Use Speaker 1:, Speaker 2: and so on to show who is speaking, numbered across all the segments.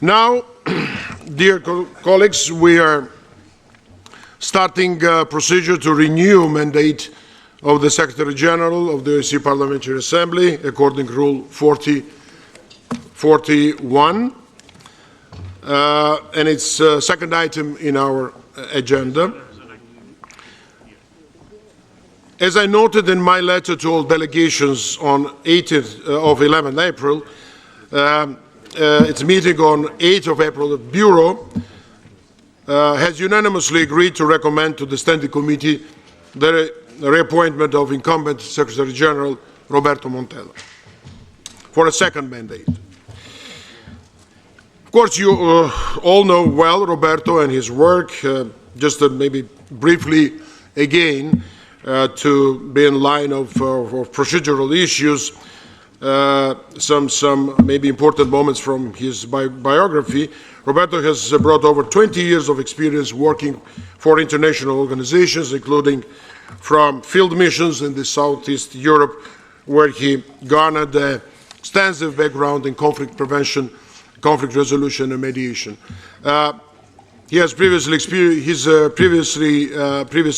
Speaker 1: Now, dear colleagues, we are starting a procedure to renew mandate of the Secretary General of the OSCE Parliamentary Assembly, according to Rule 41, and it's the second item in our agenda. As I noted in my letter to all delegations on 11 April, its meeting on 8th of April, the Bureau has unanimously agreed to recommend to the Standing Committee the reappointment of incumbent Secretary General Roberto Montella for a second mandate. Of course, you all know well Roberto and his work. Just maybe briefly again, to be in line of procedural issues, some maybe important moments from his biography. Roberto has brought over 20 years of experience working for international organizations, including from field missions in the Southeast Europe, where he garnered an extensive background in conflict prevention, conflict resolution, and mediation. He has previous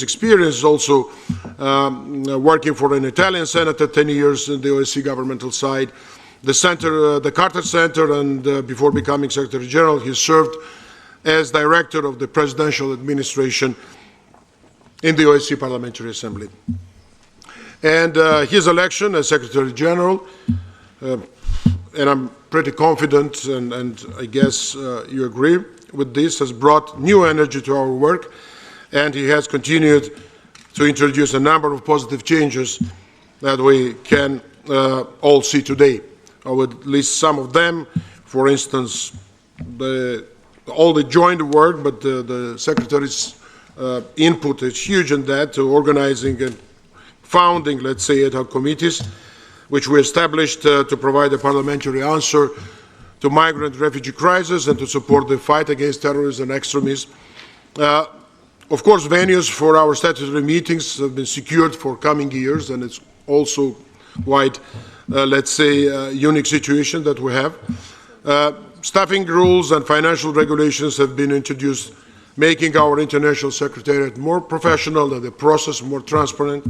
Speaker 1: experience also working for an Italian senator, 10 years in the OSCE governmental side, the Carter Center, and before becoming Secretary General, he served as Director of the Presidential Administration in the OSCE Parliamentary Assembly. And his election as Secretary General, and I'm pretty confident, and I guess you agree with this, has brought new energy to our work, and he has continued to introduce a number of positive changes that we can all see today, or at least some of them. For instance, all the joint work, but the Secretary's input is huge in that, to organizing and founding, let's say, ad hoc committees, which we established to provide a parliamentary answer to migrant refugee crisis and to support the fight against terrorism and extremism. Of course, venues for our statutory meetings have been secured for coming years, and it's also quite, let's say, a unique situation that we have. Staffing rules and financial regulations have been introduced, making our International Secretariat more professional and the process more transparent.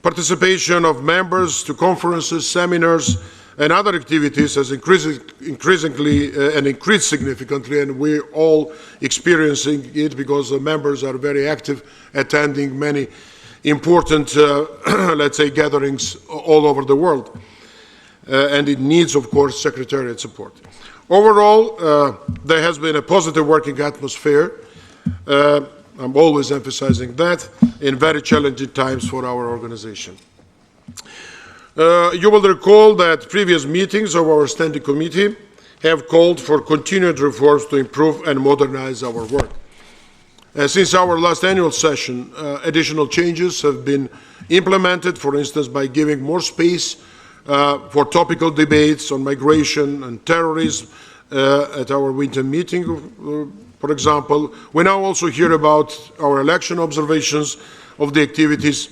Speaker 1: Participation of members to conferences, seminars, and other activities has increased significantly, and we're all experiencing it because the members are very active, attending many important, let's say, gatherings all over the world. And it needs, of course, Secretariat support. Overall, there has been a positive working atmosphere. I'm always emphasizing that, in very challenging times for our organization. You will recall that previous meetings of our Standing Committee have called for continued reforms to improve and modernize our work. Since our last annual session, additional changes have been implemented, for instance, by giving more space for topical debates on migration and terrorism at our winter meeting, for example. We now also hear about our election observations of the activities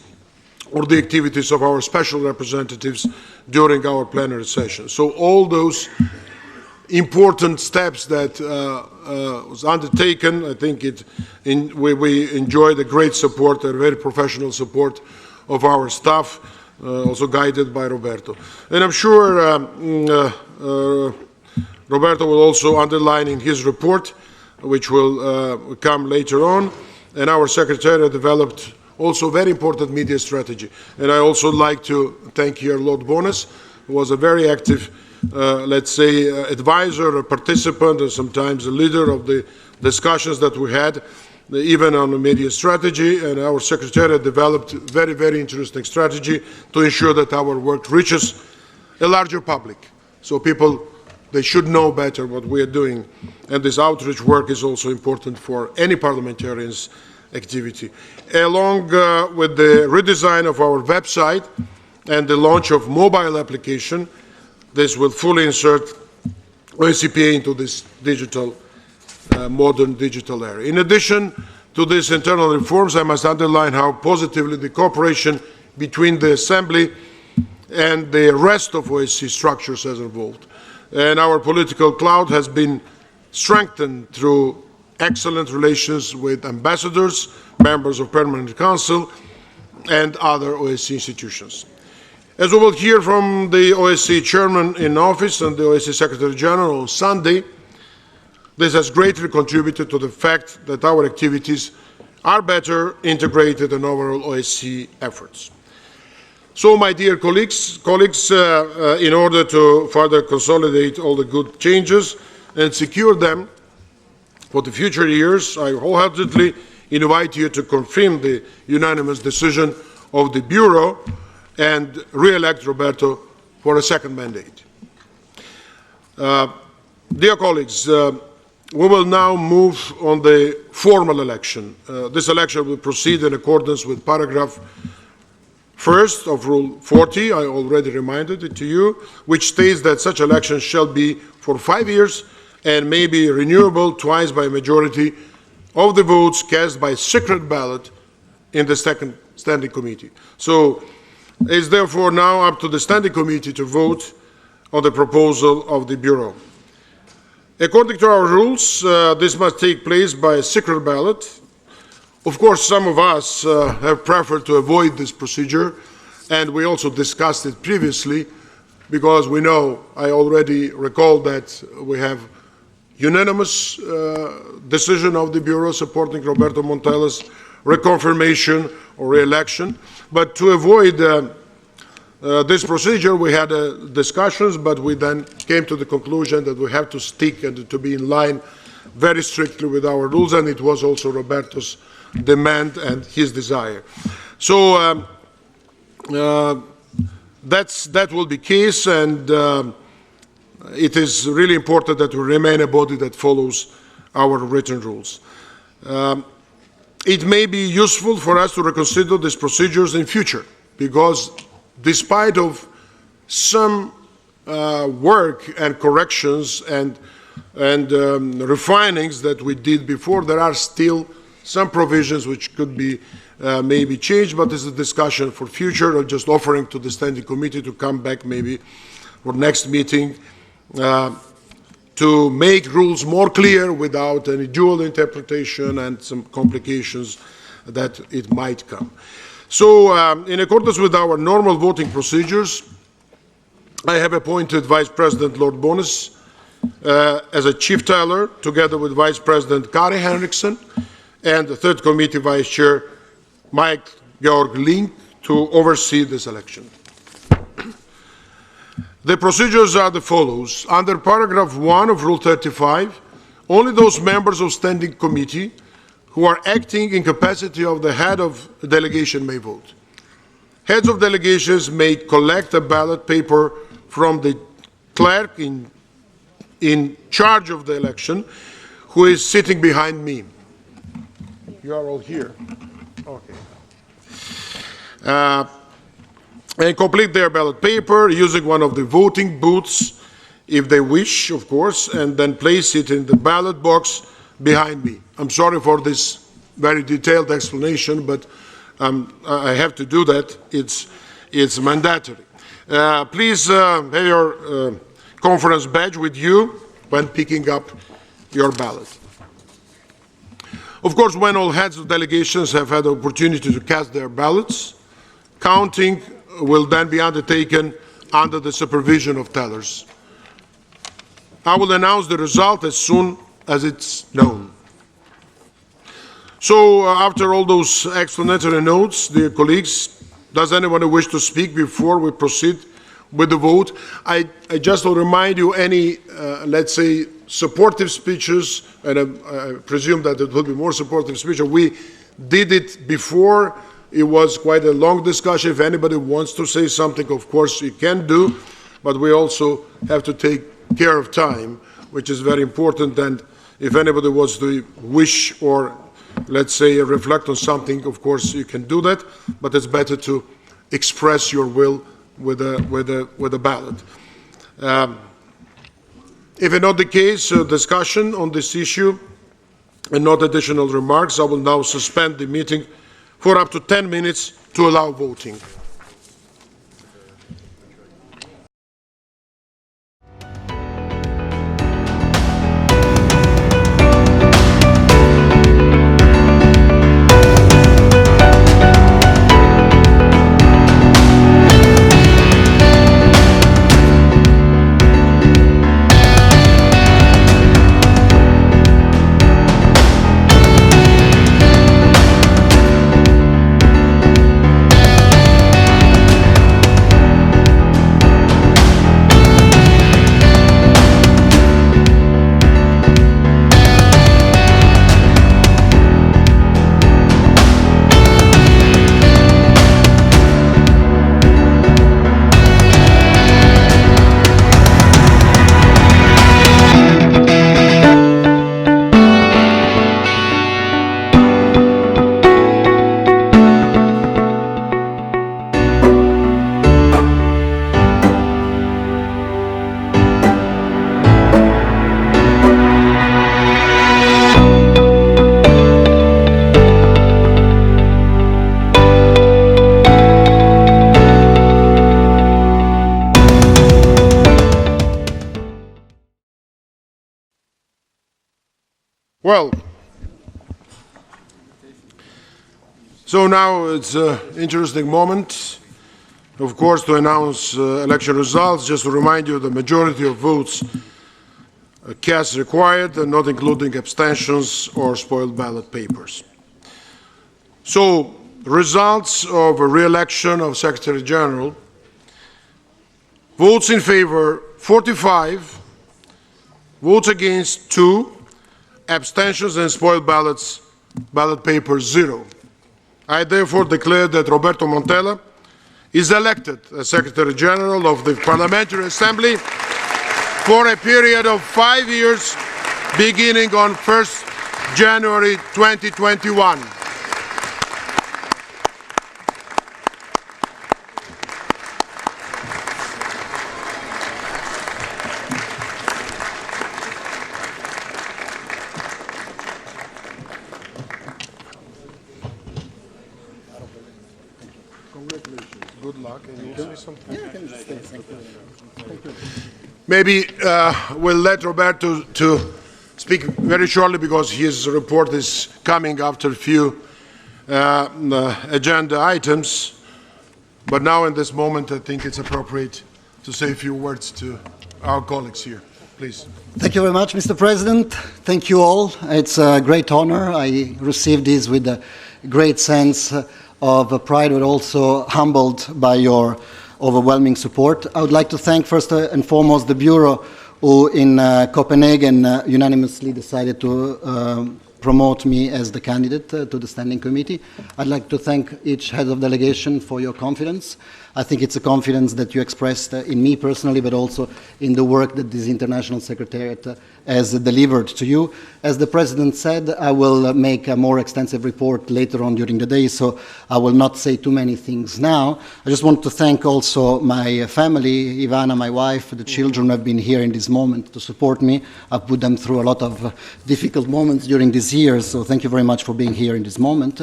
Speaker 1: of our special representatives during our plenary session. So all those important steps that was undertaken, I think we enjoyed the great support and very professional support of our staff, also guided by Roberto. And I'm sure Roberto will also underline in his report, which will come later on, and our Secretariat developed also very important media strategy. And I also like to thank here Lord Bonas, who was a very active, let's say, advisor, a participant, and sometimes a leader of the discussions that we had, even on the media strategy. And our Secretariat developed very, very interesting strategy to ensure that our work reaches a larger public. So people, they should know better what we are doing. And this outreach work is also important for any parliamentarian's activity. Along with the redesign of our website and the launch of mobile application, this will fully insert OSCE into this digital, modern digital era. In addition to these internal reforms, I must underline how positively the cooperation between the Assembly and the rest of OSCE structures has evolved. And our political cloud has been strengthened through excellent relations with ambassadors, members of Permanent Council, and other OSCE institutions. As we will hear from the OSCE Chairman in office and the OSCE Secretary General on Sunday, this has greatly contributed to the fact that our activities are better integrated in overall OSCE efforts. So, my dear colleagues, in order to further consolidate all the good changes and secure them for the future years, I wholeheartedly invite you to confirm the unanimous decision of the Bureau and re-elect Roberto for a second mandate. Dear colleagues, we will now move on the formal election. This election will proceed in accordance with paragraph 1st of Rule 40, I already reminded it to you, which states that such elections shall be for 5 years and may be renewable twice by a majority of the votes cast by secret ballot in the second Standing Committee. So it is therefore now up to the Standing Committee to vote on the proposal of the Bureau. According to our rules, this must take place by a secret ballot. Of course, some of us have preferred to avoid this procedure, and we also discussed it previously, because we know, I already recall that we have unanimous decision of the Bureau supporting Roberto Montella's reconfirmation or re-election. But to avoid this procedure, we had discussions, but we then came to the conclusion that we have to stick and to be in line very strictly with our rules, and it was also Roberto's demand and his desire. So that will be the case, and it is really important that we remain a body that follows our written rules. It may be useful for us to reconsider these procedures in future, because despite of some work and corrections and refinings that we did before, there are still some provisions which could be maybe changed, but this is a discussion for future. I'm just offering to the Standing Committee to come back maybe for next meeting to make rules more clear without any dual interpretation and some complications that it might come. So, in accordance with our normal voting procedures, I have appointed Vice President Lord Bonis as a chief teller, together with Vice President Kari Henriksen and the Third Committee Vice Chair Mike Georg Link to oversee this election. The procedures are the follows. Under paragraph 1 of Rule 35, only those members of Standing Committee who are acting in capacity of the head of a delegation may vote. Heads of delegations may collect a ballot paper from the clerk in charge of the election, who is sitting behind me. You are all here. Okay. And complete their ballot paper using one of the voting booths, if they wish, of course, and then place it in the ballot box behind me. I'm sorry for this very detailed explanation, but I have to do that. It's mandatory. Please have your conference badge with you when picking up your ballot. Of course, when all heads of delegations have had the opportunity to cast their ballots, counting will then be undertaken under the supervision of tellers. I will announce the result as soon as it's known. So, after all those explanatory notes, dear colleagues, does anyone wish to speak before we proceed with the vote? I just will remind you, any, let's say, supportive speeches, and I presume that it will be more supportive speeches. We did it before. It was quite a long discussion. If anybody wants to say something, of course, you can do, but we also have to take care of time, which is very important. And if anybody wants to wish or, let's say, reflect on something, of course, you can do that, but it's better to express your will with a ballot. If it's not the case, discussion on this issue and not additional remarks, I will now suspend the meeting for up to 10 minutes to allow voting. Well, so now it's an interesting moment, of course, to announce election results. Just to remind you, the majority of votes cast required, and not including abstentions or spoiled ballot papers. So, results of a re-election of Secretary General. Votes in favor 45, votes against 2, abstentions and spoiled ballot papers 0. I therefore declare that Roberto Montella is elected as Secretary General of the Parliamentary Assembly for a period of 5 years beginning on 1st January 2021. Congratulations. Good luck. And you'll say something. Yeah, I can just say something. Thank you. Maybe we'll let Roberto to speak very shortly because his report is coming after a few agenda items. But now in this moment, I think it's appropriate to say a few words to our colleagues here. Please.
Speaker 2: Thank you very much, Mr. President. Thank you all. It's a great honor. I received this with a great sense of pride, but also humbled by your overwhelming support. I would like to thank first and foremost the Bureau, who in Copenhagen unanimously decided to promote me as the candidate to the Standing Committee. I'd like to thank each head of delegation for your confidence. I think it's a confidence that you expressed in me personally, but also in the work that this International Secretariat has delivered to you. As the President said, I will make a more extensive report later on during the day, so I will not say too many things now. I just want to thank also my family, Ivana, my wife, the children who have been here in this moment to support me. I've put them through a lot of difficult moments during this year, so thank you very much for being here in this moment.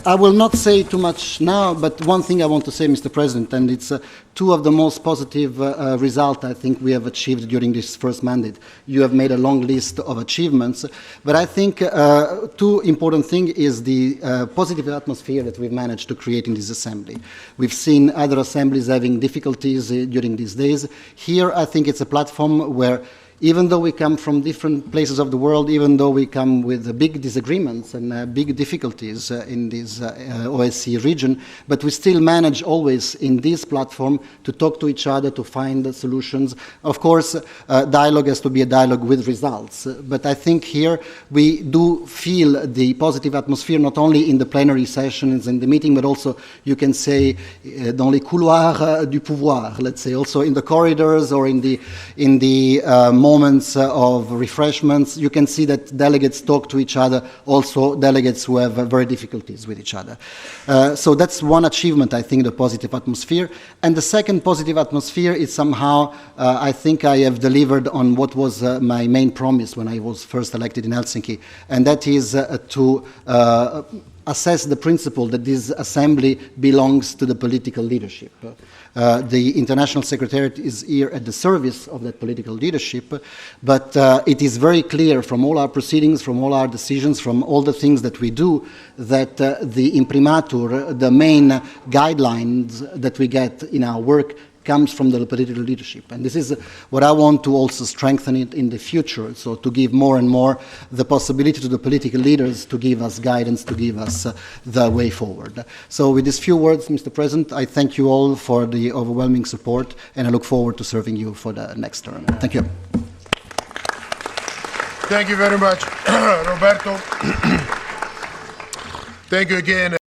Speaker 2: I will not say too much now, but one thing I want to say, Mr. President, and it's two of the most positive results I think we have achieved during this first mandate. You have made a long list of achievements, but I think two important things is the positive atmosphere that we've managed to create in this assembly. We've seen other assemblies having difficulties during these days. Here, I think it's a platform where even though we come from different places of the world, even though we come with big disagreements and big difficulties in this OSCE region, but we still manage always in this platform to talk to each other, to find solutions. Of course, dialogue has to be a dialogue with results, but I think here we do feel the positive atmosphere not only in the plenary sessions and the meeting, but also you can say dans les couloirs du pouvoir, let's say, also in the corridors or in the moments of refreshments. You can see that delegates talk to each other, also delegates who have very difficulties with each other. So that's one achievement, I think, the positive atmosphere. And the second positive atmosphere is somehow, I think I have delivered on what was my main promise when I was first elected in Helsinki, and that is to assess the principle that this assembly belongs to the political leadership. The International Secretariat is here at the service of that political leadership, but it is very clear from all our proceedings, from all our decisions, from all the things that we do, that the imprimatur, the main guidelines that we get in our work, comes from the political leadership. And this is what I want to also strengthen it in the future, so to give more and more the possibility to the political leaders to give us guidance, to give us the way forward. So with these few words, Mr. President, I thank you all for the overwhelming support, and I look forward to serving you for the next term. Thank you.
Speaker 1: Thank you very much, Roberto. Thank you again.